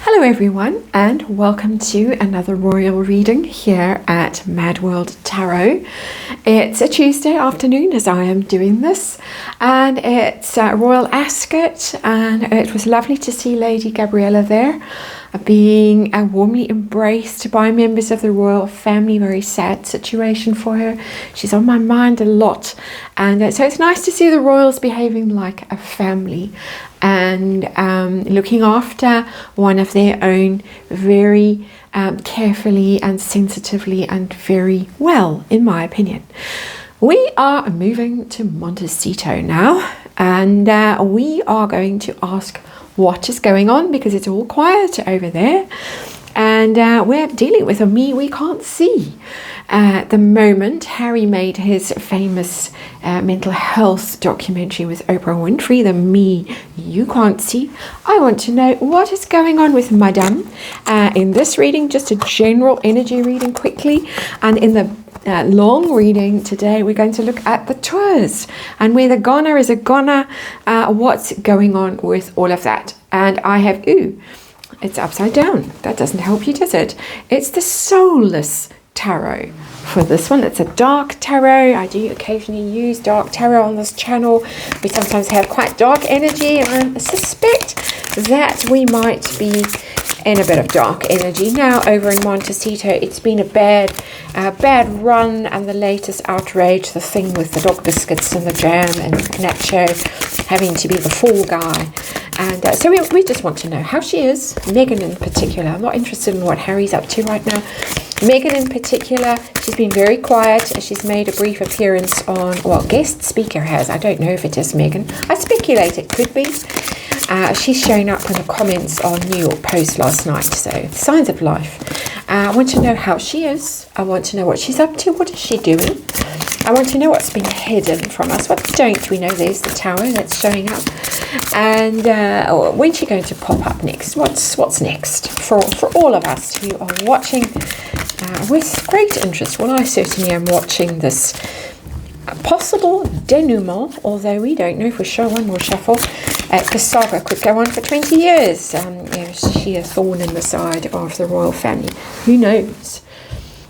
Hello everyone, and welcome to another royal reading here at MadWorldTarot. It's a Tuesday afternoon as I am doing this, and it's Royal Ascot, and it was lovely to see Lady Gabriella there, being warmly embraced by members of the royal family. Very sad situation for her. She's on my mind a lot, and so it's nice to see the royals behaving like a family and looking after one of their own very carefully and sensitively and very well, in my opinion. We are moving to Montecito now, and we are going to ask what is going on, because it's all quiet over there, and we're dealing with a me we can't see. At the moment, Harry made his famous mental health documentary with Oprah Winfrey, the me you can't see. I want to know what is going on with Madame. In this reading, just a general energy reading quickly, and in the long reading today, we're going to look at the tours and where the goner is a goner, what's going on with all of that. And I have, it's upside down. That doesn't help you, does it? It's the soulless tarot. For this one, it's a dark tarot. I do occasionally use dark tarot on this channel. We sometimes have quite dark energy, and I suspect that we might be in a bit of dark energy now over in Montecito. It's been a bad run, and the latest outrage, the thing with the dog biscuits and the jam and Nacho having to be the fall guy. And so we just want to know how she is. Meghan in particular. I'm not interested in what Harry's up to right now. Meghan in particular, she's been very quiet. She's made a brief appearance on, well, guest speaker has. I don't know if it is Meghan. I speculate it could be. She's shown up in the comments on New York Post last night. So signs of life. I want to know how she is. I want to know what she's up to. What is she doing? I want to know what's been hidden from us. What don't we know? There's the tower that's showing up. And when's she going to pop up next? What's next for all of us who are watching with great interest? Well, I certainly am watching this possible denouement, although we don't know for sure. One more shuffle. The saga could go on for 20 years. Is she a thorn in the side of the royal family? Who knows?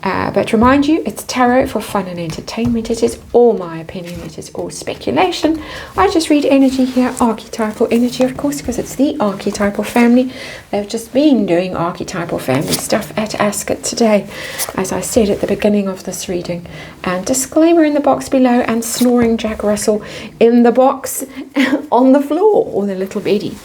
But remind you, it's tarot for fun and entertainment. It is all my opinion. It is all speculation. I just read energy here, archetypal energy, of course, because it's the archetypal family. They've just been doing archetypal family stuff at Ascot today, as I said at the beginning of this reading. And disclaimer in the box below, and snoring Jack Russell in the box on the floor, or the little beddy.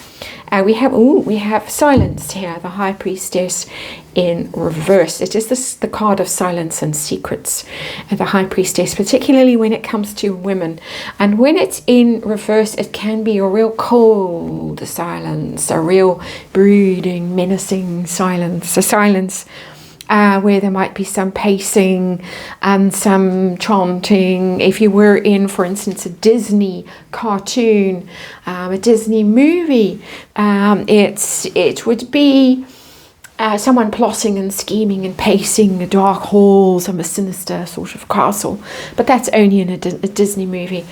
We have silence here, the High Priestess in reverse. It is the card of silence and secrets, and the High Priestess, particularly when it comes to women. And when it's in reverse, it can be a real cold silence, a real brooding, menacing silence, a silence where there might be some pacing and some chanting. If you were in, for instance, a Disney cartoon, a Disney movie, it would be someone plotting and scheming and pacing the dark halls of a sinister sort of castle. But that's only in a Disney movie.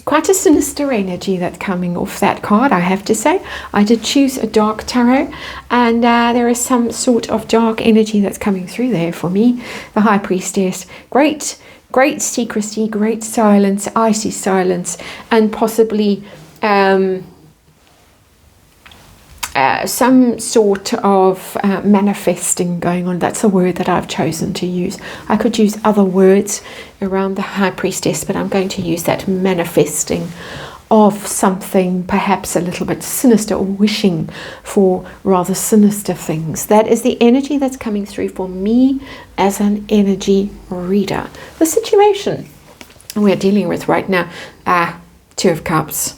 Quite a sinister energy that's coming off that card, I have to say. I did choose a dark tarot, and there is some sort of dark energy that's coming through there for me. The High Priestess, great secrecy, great silence, icy silence, and possibly some sort of manifesting going on. That's the word that I've chosen to use. I could use other words around the High Priestess, but I'm going to use that manifesting of something perhaps a little bit sinister, or wishing for rather sinister things. That is the energy that's coming through for me as an energy reader. The situation we're dealing with right now, Two of Cups.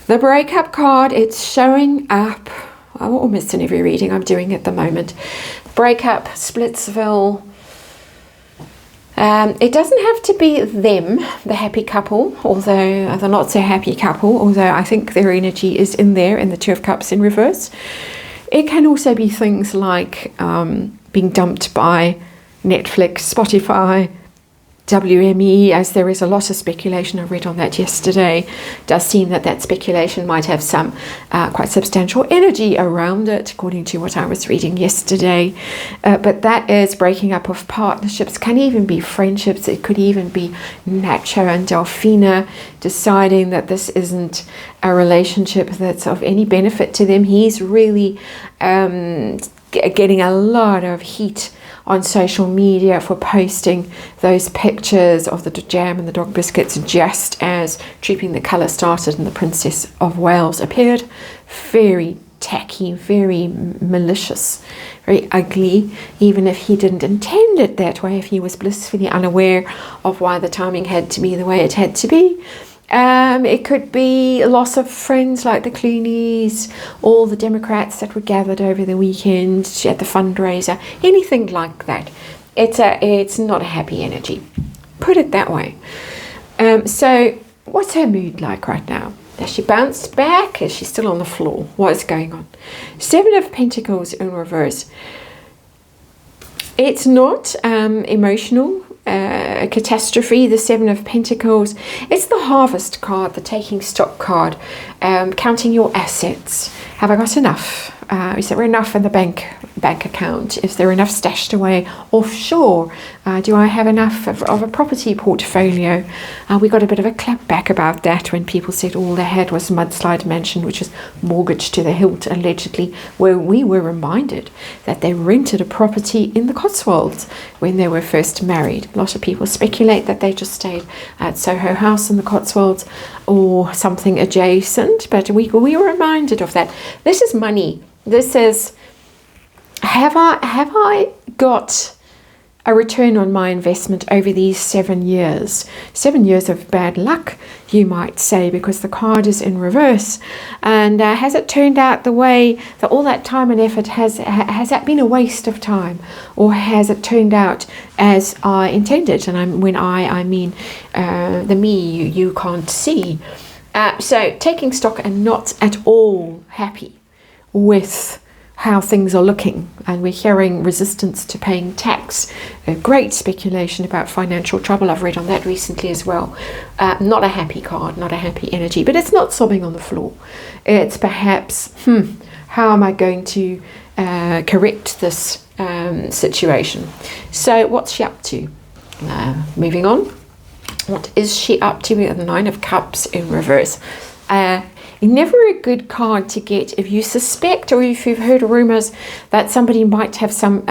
The breakup card, it's showing up almost in every reading I'm doing at the moment. Breakup, Splitsville. It doesn't have to be them, the happy couple, although the not so happy couple, although I think their energy is in there in the Two of Cups in reverse. It can also be things like being dumped by Netflix, Spotify, WME, as there is a lot of speculation, I read on that yesterday, does seem that speculation might have some quite substantial energy around it, according to what I was reading yesterday. But that is breaking up of partnerships, can even be friendships. It could even be Nacho and Delphina deciding that this isn't a relationship that's of any benefit to them. He's really getting a lot of heat on social media for posting those pictures of the jam and the dog biscuits just as Trooping the Colour started and the Princess of Wales appeared. Very tacky, very malicious, very ugly, even if he didn't intend it that way, if he was blissfully unaware of why the timing had to be the way it had to be. It could be a loss of friends like the Clooneys, all the Democrats that were gathered over the weekend at the fundraiser, anything like that. It's not a happy energy, put it that way. So what's her mood like right now? Has she bounced back? Is she still on the floor? What is going on? 7 of Pentacles in reverse. It's not emotional. A catastrophe, the 7 of Pentacles. It's the Harvest card, the taking stock card, counting your assets. Have I got enough? Is there enough in the bank account? Is there enough stashed away offshore? Do I have enough of a property portfolio? We got a bit of a clap back about that when people said all they had was Mudslide Mansion, which is mortgaged to the hilt allegedly, where we were reminded that they rented a property in the Cotswolds when they were first married. A lot of people speculate that they just stayed at Soho House in the Cotswolds or something adjacent, but we were reminded of that. This is money. This is, have I got a return on my investment over these 7 years? 7 years of bad luck, you might say, because the card is in reverse. And has it turned out the way that all that time and effort, has that been a waste of time? Or has it turned out as I intended? And when I mean the me you can't see. So taking stock and not at all happy with how things are looking, and we're hearing resistance to paying tax, a great speculation about financial trouble. I've read on that recently as well. Not a happy card, not a happy energy, but it's not sobbing on the floor. It's perhaps, how am I going to correct this situation? So what's she up to? Moving on. What is she up to? We have the 9 of Cups in reverse. Never a good card to get if you suspect or if you've heard rumors that somebody might have some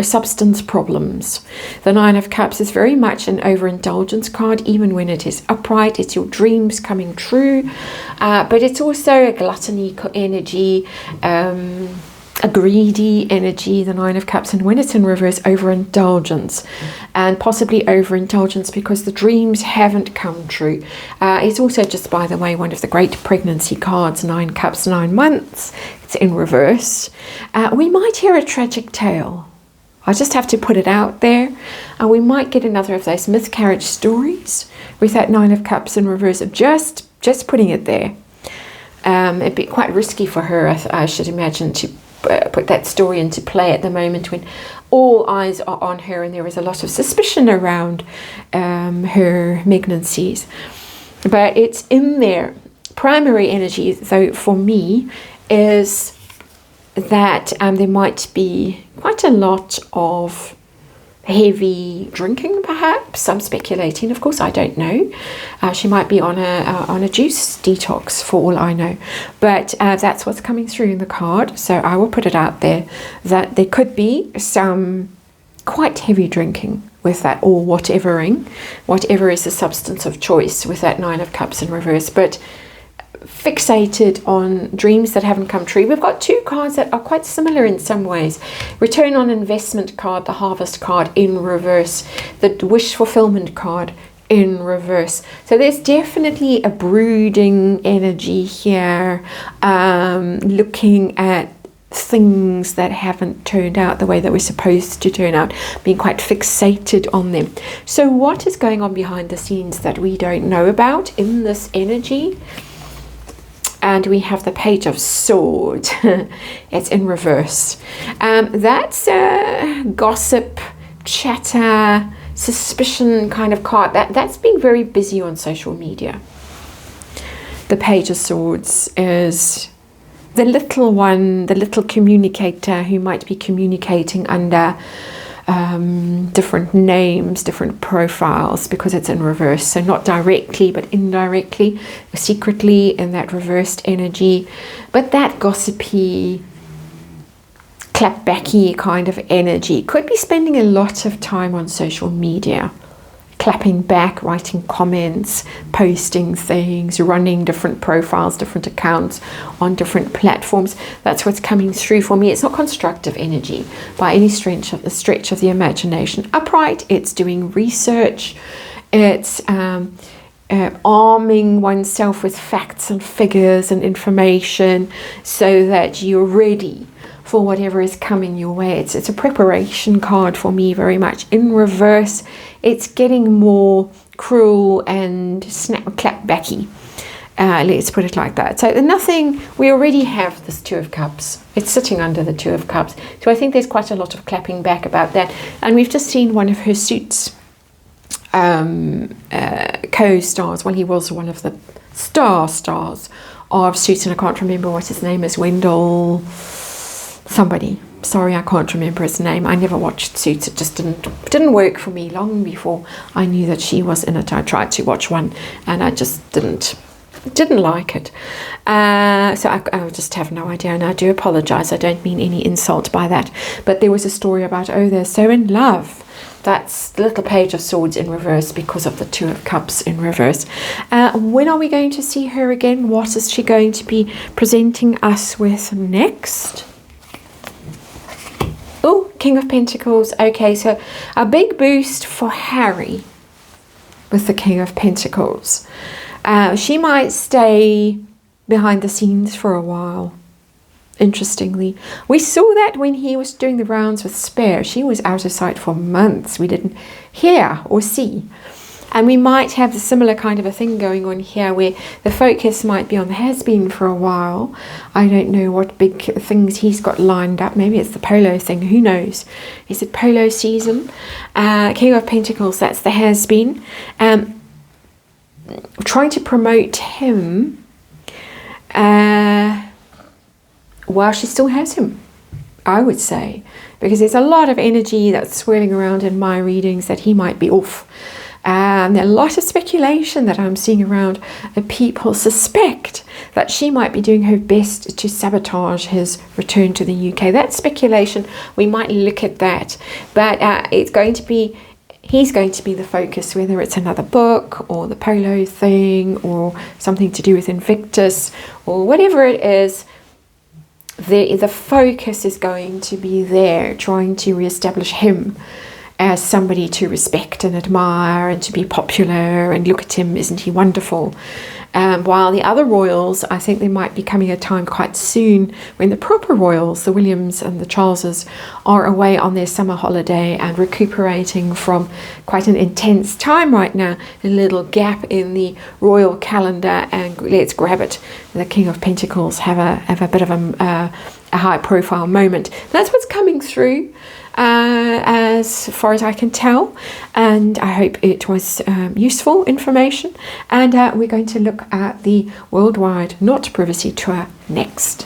substance problems. The 9 of Cups is very much an overindulgence card, even when it is upright. It's your dreams coming true, but it's also a gluttony energy, a greedy energy, the 9 of Cups, and when it's in reverse, overindulgence, and possibly overindulgence because the dreams haven't come true. It's also, just by the way, one of the great pregnancy cards, 9 Cups, 9 months. It's in reverse. We might hear a tragic tale. I just have to put it out there. We might get another of those miscarriage stories with that 9 of Cups in reverse, of just putting it there. It'd be quite risky for her, I should imagine, to put that story into play at the moment when all eyes are on her and there is a lot of suspicion around her pregnancies. But it's in there. Primary energy, though, for me, is that there might be quite a lot of heavy drinking, perhaps. I'm speculating, of course, I don't know. She might be on a juice detox for all I know, but that's what's coming through in the card. So I will put it out there that there could be some quite heavy drinking with that, or whatever is the substance of choice with that 9 of Cups in reverse, but fixated on dreams that haven't come true. We've got 2 cards that are quite similar in some ways. Return on investment card, the Harvest card in reverse, the wish fulfillment card in reverse. So there's definitely a brooding energy here, looking at things that haven't turned out the way that we're supposed to turn out, being quite fixated on them. So what is going on behind the scenes that we don't know about in this energy? And we have the Page of Swords. It's in reverse. That's gossip, chatter, suspicion kind of card. That's been very busy on social media. The Page of Swords is the little one, the little communicator who might be communicating under different names, different profiles, because it's in reverse. So not directly, but indirectly, secretly in that reversed energy. But that gossipy, clapbacky kind of energy could be spending a lot of time on social media, clapping back, writing comments, posting things, running different profiles, different accounts on different platforms. That's what's coming through for me. It's not constructive energy by any stretch of the imagination. Upright, it's doing research, it's arming oneself with facts and figures and information so that you're ready for whatever is coming your way. It's a preparation card for me, very much. In reverse, it's getting more cruel and clapbacky. Let's put it like that. So nothing, we already have this Two of Cups. It's sitting under the Two of Cups. So I think there's quite a lot of clapping back about that. And we've just seen one of her suits co-stars. Well, he was one of the stars of Suits, and I can't remember what his name is. Wendell somebody. Sorry, I can't remember his name. I never watched Suits. It just didn't work for me. Long before I knew that she was in it, I tried to watch one and I just didn't like it. So I just have no idea, and I do apologize. I don't mean any insult by that. But there was a story about, they're so in love. That's the little Page of Swords in reverse because of the Two of Cups in reverse. When are we going to see her again? What is she going to be presenting us with next? Oh, King of Pentacles. Okay, so a big boost for Harry with the King of Pentacles. She might stay behind the scenes for a while. Interestingly, we saw that when he was doing the rounds with Spare. She was out of sight for months. We didn't hear or see. And we might have the similar kind of a thing going on here, where the focus might be on the has-been for a while. I don't know what big things he's got lined up. Maybe it's the polo thing. Who knows? Is it polo season? King of Pentacles, that's the has-been. Trying to promote him while she still has him, I would say. Because there's a lot of energy that's swirling around in my readings that he might be off. And there's a lot of speculation that I'm seeing around. People suspect that she might be doing her best to sabotage his return to the UK. That's speculation. We might look at that. But he's going to be the focus, whether it's another book or the polo thing or something to do with Invictus or whatever it is. The focus is going to be there, trying to reestablish him as somebody to respect and admire and to be popular, and look at him, isn't he wonderful? While the other royals, I think there might be coming a time quite soon when the proper royals, the Williams and the Charleses, are away on their summer holiday and recuperating from quite an intense time right now. A little gap in the royal calendar, and let's grab it. The King of Pentacles have a bit of a high profile moment. That's what's coming through. As far as I can tell, and I hope it was useful information. And we're going to look at the Worldwide Not Privacy Tour next.